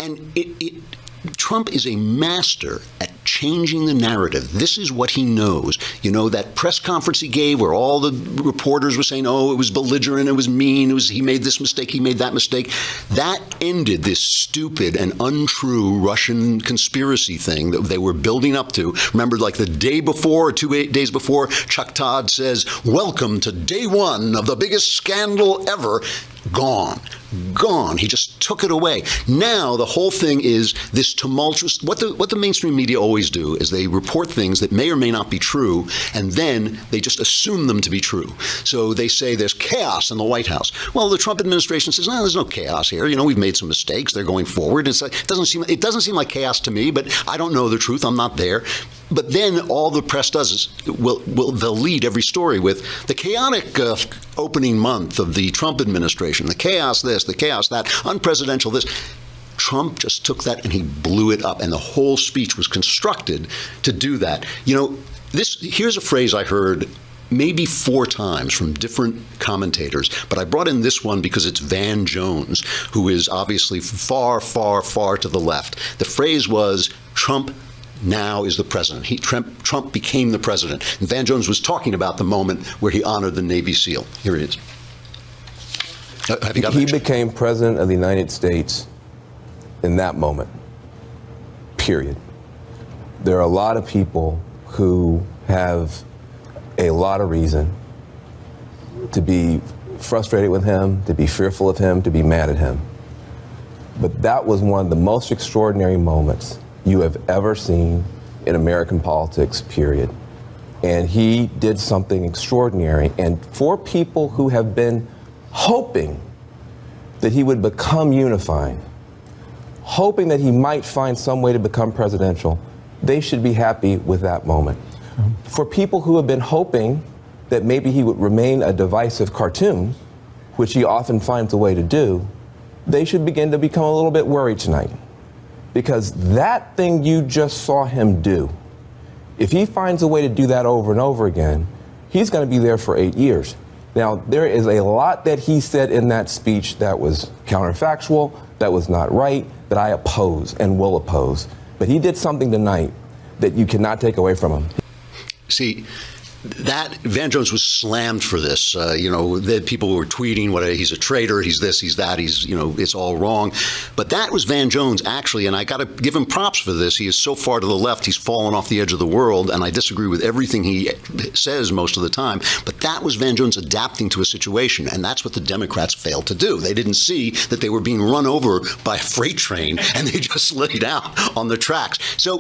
And Trump is a master at changing the narrative. This is what he knows. You know, that press conference he gave where all the reporters were saying, oh, it was belligerent, it was mean, he made this mistake, he made that mistake. That ended this stupid and untrue Russian conspiracy thing that they were building up to. Remember, like the day before, or 2 days before, Chuck Todd says, welcome to day one of the biggest scandal ever. Gone. He just took it away. Now the whole thing is this tumultuous. What the mainstream media always do is they report things that may or may not be true, and then they just assume them to be true. So they say there's chaos in the White House. Well, the Trump administration says, no, there's no chaos here. You know, we've made some mistakes. They're going forward. It doesn't seem like chaos to me, but I don't know the truth. I'm not there. But then all the press does is they'll lead every story with the chaotic opening month of the Trump administration, the chaos this, the chaos that, unpresidential this. Trump just took that and he blew it up, and the whole speech was constructed to do that. You know, here's a phrase I heard maybe 4 times from different commentators, but I brought in this one because it's Van Jones, who is obviously far, far, far to the left. The phrase was, Trump now is the president. Trump became the president. And Van Jones was talking about the moment where he honored the Navy SEAL. Here it is. Have you got He became president of the United States in that moment, period. There are a lot of people who have a lot of reason to be frustrated with him, to be fearful of him, to be mad at him. But that was one of the most extraordinary moments you have ever seen in American politics, period. And he did something extraordinary. And for people who have been hoping that he would become unified, hoping that he might find some way to become presidential, they should be happy with that moment. For people who have been hoping that maybe he would remain a divisive cartoon, which he often finds a way to do, they should begin to become a little bit worried tonight. Because that thing you just saw him do, if he finds a way to do that over and over again, he's going to be there for 8 years. Now, there is a lot that he said in that speech that was counterfactual, that was not right, that I oppose and will oppose. But he did something tonight that you cannot take away from him. See, that Van Jones was slammed for this. You know, the people were tweeting, he's a traitor, he's this, he's that, it's all wrong. But that was Van Jones, actually, and I got to give him props for this. He is so far to the left, he's fallen off the edge of the world, and I disagree with everything he says most of the time. But that was Van Jones adapting to a situation, and that's what the Democrats failed to do. They didn't see that they were being run over by a freight train, and they just laid out on the tracks. So